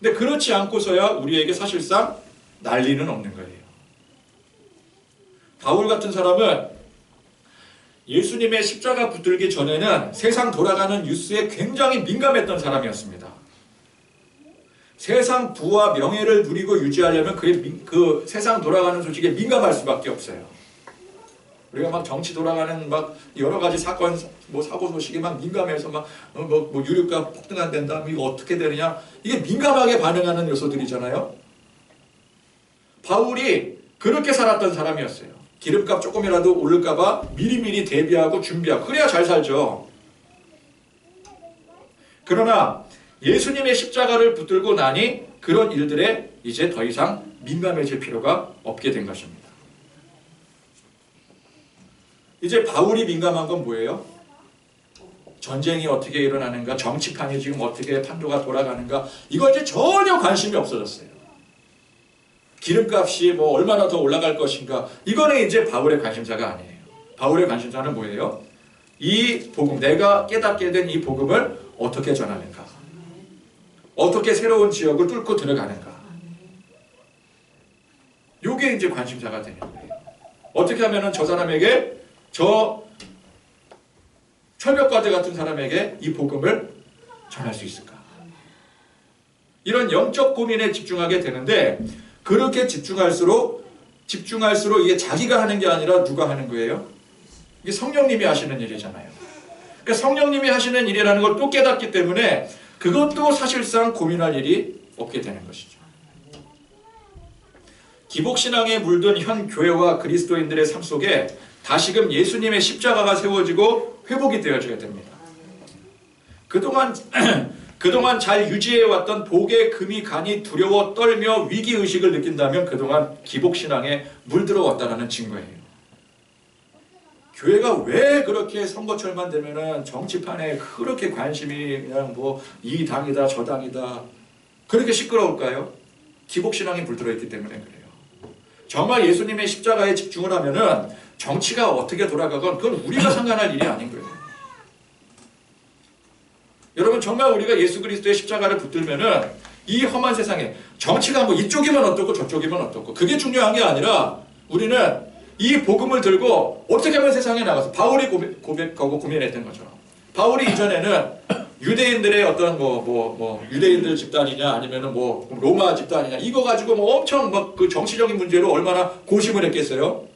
근데 그렇지 않고서야 우리에게 사실상 난리는 없는 거예요. 바울 같은 사람은 예수님의 십자가 붙들기 전에는 세상 돌아가는 뉴스에 굉장히 민감했던 사람이었습니다. 세상 부와 명예를 누리고 유지하려면 그 세상 돌아가는 소식에 민감할 수밖에 없어요. 우리가 막 정치 돌아가는 막 여러 가지 사건, 뭐 사고 소식에 막 민감해서 막 유류가 폭등한다, 이거 어떻게 되느냐, 이게 민감하게 반응하는 요소들이잖아요. 바울이 그렇게 살았던 사람이었어요. 기름값 조금이라도 오를까봐 미리미리 대비하고 준비하고, 그래야 잘 살죠. 그러나 예수님의 십자가를 붙들고 나니 그런 일들에 이제 더 이상 민감해질 필요가 없게 된 것입니다. 이제 바울이 민감한 건 뭐예요? 전쟁이 어떻게 일어나는가, 정치판이 지금 어떻게 판도가 돌아가는가, 이거 이제 전혀 관심이 없어졌어요. 기름값이 뭐 얼마나 더 올라갈 것인가, 이거는 이제 바울의 관심사가 아니에요. 바울의 관심사는 뭐예요? 이 복음, 내가 깨닫게 된 이 복음을 어떻게 전하는가, 어떻게 새로운 지역을 뚫고 들어가는가, 이게 이제 관심사가 되는 거예요. 어떻게 하면 저 사람에게, 저 철벽과대 같은 사람에게 이 복음을 전할 수 있을까? 이런 영적 고민에 집중하게 되는데, 그렇게 집중할수록 이게 자기가 하는 게 아니라 누가 하는 거예요? 이게 성령님이 하시는 일이잖아요. 그러니까 성령님이 하시는 일이라는 걸 또 깨닫기 때문에 그것도 사실상 고민할 일이 없게 되는 것이죠. 기복신앙에 물든 현 교회와 그리스도인들의 삶 속에 다시금 예수님의 십자가가 세워지고 회복이 되어져야 됩니다. 그동안 잘 유지해왔던 복의 금이 가니 두려워 떨며 위기의식을 느낀다면 그동안 기복신앙에 물들어왔다는 증거예요. 교회가 왜 그렇게 선거철만 되면은 정치판에 그렇게 관심이 그냥 뭐 이 당이다 저 당이다 그렇게 시끄러울까요? 기복신앙이 물들어 있기 때문에 그래요. 정말 예수님의 십자가에 집중을 하면은 정치가 어떻게 돌아가건 그건 우리가 상관할 일이 아닌 거예요. 여러분, 정말 우리가 예수 그리스도의 십자가를 붙들면은 이 험한 세상에 정치가 뭐 이쪽이면 어떻고 저쪽이면 어떻고 그게 중요한 게 아니라 우리는 이 복음을 들고 어떻게 하면 세상에 나가서, 바울이 고백하고 고민했던 것처럼, 바울이 이전에는 유대인들의 어떤 유대인들 집단이냐 아니면은 뭐 로마 집단이냐 이거 가지고 뭐 엄청 막 그 정치적인 문제로 얼마나 고심을 했겠어요.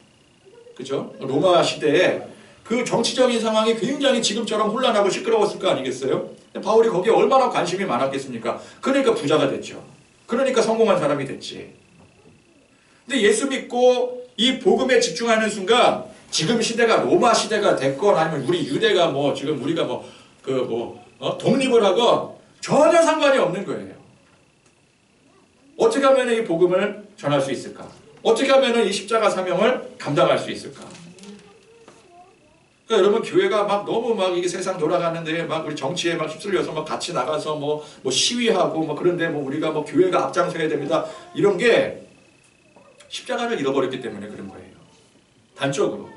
그죠? 로마 시대에 그 정치적인 상황이 굉장히 지금처럼 혼란하고 시끄러웠을 거 아니겠어요? 바울이 거기에 얼마나 관심이 많았겠습니까? 그러니까 부자가 됐죠. 그러니까 성공한 사람이 됐지. 근데 예수 믿고 이 복음에 집중하는 순간 지금 시대가 로마 시대가 됐건 아니면 우리 유대가 뭐 지금 우리가 독립을 하건 전혀 상관이 없는 거예요. 어떻게 하면 이 복음을 전할 수 있을까? 어떻게 하면 이 십자가 사명을 감당할 수 있을까? 그러니까 여러분 교회가 막 너무 막 이게 세상 돌아가는데 막 우리 정치에 막 휩쓸려서 막 같이 나가서 뭐 시위하고 뭐 그런데 뭐 우리가 뭐 교회가 앞장서야 됩니다. 이런 게 십자가를 잃어버렸기 때문에 그런 거예요. 단적으로.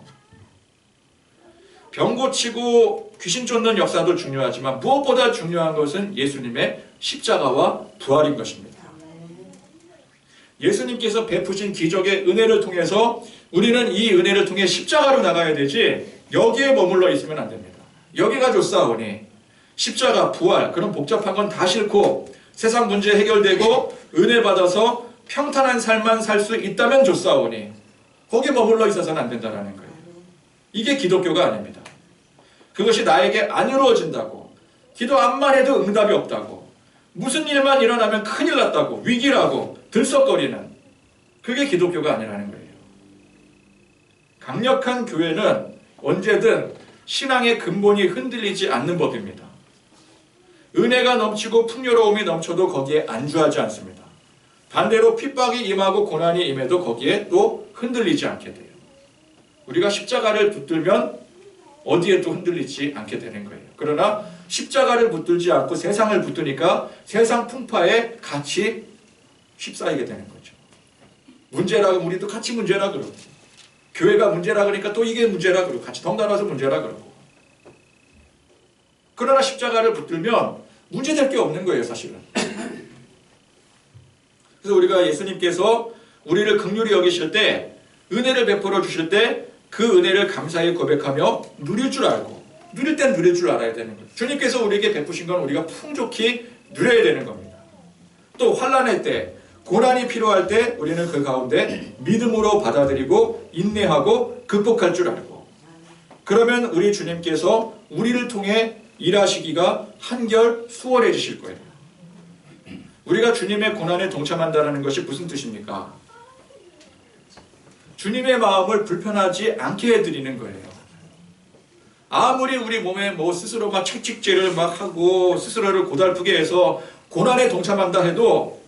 병 고치고 귀신 쫓는 역사도 중요하지만 무엇보다 중요한 것은 예수님의 십자가와 부활인 것입니다. 예수님께서 베푸신 기적의 은혜를 통해서 우리는 이 은혜를 통해 십자가로 나가야 되지 여기에 머물러 있으면 안 됩니다. 여기가 좋사오니 십자가, 부활 그런 복잡한 건 다 싫고 세상 문제 해결되고 은혜 받아서 평탄한 삶만 살 수 있다면 좋사오니 거기에 머물러 있어서는 안 된다는 거예요. 이게 기독교가 아닙니다. 그것이 나에게 안 이루어진다고 기도 암만 해도 응답이 없다고 무슨 일만 일어나면 큰일 났다고 위기라고 들썩거리는 그게 기독교가 아니라는 거예요. 강력한 교회는 언제든 신앙의 근본이 흔들리지 않는 법입니다. 은혜가 넘치고 풍요로움이 넘쳐도 거기에 안주하지 않습니다. 반대로 핍박이 임하고 고난이 임해도 거기에 또 흔들리지 않게 돼요. 우리가 십자가를 붙들면 어디에도 흔들리지 않게 되는 거예요. 그러나 십자가를 붙들지 않고 세상을 붙드니까 세상 풍파에 같이 휩싸이게 되는 거죠. 문제라 우리도 같이 문제라 그러고 교회가 문제라 그러니까 또 이게 문제라 그러고 같이 덩달아서 문제라 그러고 그러나 십자가를 붙들면 문제될 게 없는 거예요 사실은. 그래서 우리가 예수님께서 우리를 긍휼히 여기실 때 은혜를 베풀어 주실 때 그 은혜를 감사히 고백하며 누릴 줄 알고 누릴 땐 누릴 줄 알아야 되는 거예요. 주님께서 우리에게 베푸신 건 우리가 풍족히 누려야 되는 겁니다. 또 환난의 때 고난이 필요할 때 우리는 그 가운데 믿음으로 받아들이고 인내하고 극복할 줄 알고 그러면 우리 주님께서 우리를 통해 일하시기가 한결 수월해지실 거예요. 우리가 주님의 고난에 동참한다는 것이 무슨 뜻입니까? 주님의 마음을 불편하지 않게 해드리는 거예요. 아무리 우리 몸에 뭐 스스로 막 채찍질을 막 하고 스스로를 고달프게 해서 고난에 동참한다 해도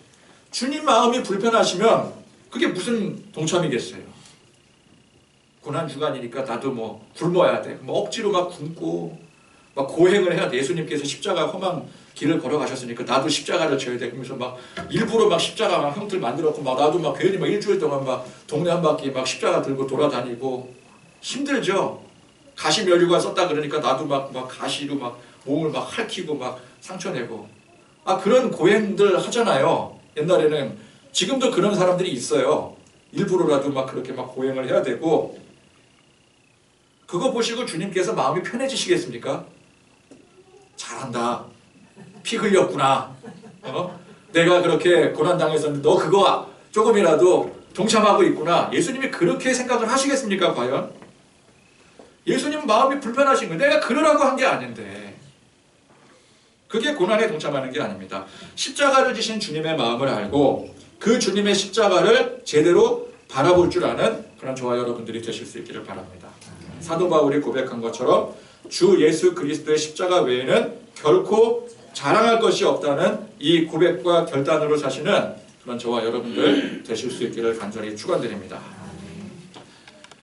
주님 마음이 불편하시면 그게 무슨 동참이겠어요? 고난 주간이니까 나도 뭐 굶어야 돼. 뭐 억지로 막 굶고 막 고행을 해야 돼. 예수님께서 십자가 험한 길을 걸어가셨으니까 나도 십자가를 져야 돼. 그러면서 막 일부러 막 십자가 막 형틀 만들었고 막 나도 막 괜히 막 일주일 동안 막 동네 한 바퀴 막 십자가 들고 돌아다니고 힘들죠. 가시 면류관 썼다 그러니까 나도 막 가시로 막 몸을 막 핥히고 막 상처 내고 그런 고행들 하잖아요. 옛날에는 지금도 그런 사람들이 있어요. 일부러라도 막 그렇게 막 고행을 해야 되고 그거 보시고 주님께서 마음이 편해지시겠습니까? 잘한다. 피 흘렸구나. 내가 그렇게 고난당했었는데 너 그거 조금이라도 동참하고 있구나. 예수님이 그렇게 생각을 하시겠습니까? 과연? 예수님 마음이 불편하신 거예요. 내가 그러라고 한 게 아닌데. 그게 고난에 동참하는 게 아닙니다. 십자가를 지신 주님의 마음을 알고 그 주님의 십자가를 제대로 바라볼 줄 아는 그런 저와 여러분들이 되실 수 있기를 바랍니다. 사도 바울이 고백한 것처럼 주 예수 그리스도의 십자가 외에는 결코 자랑할 것이 없다는 이 고백과 결단으로 사시는 그런 저와 여러분들 되실 수 있기를 간절히 축원드립니다.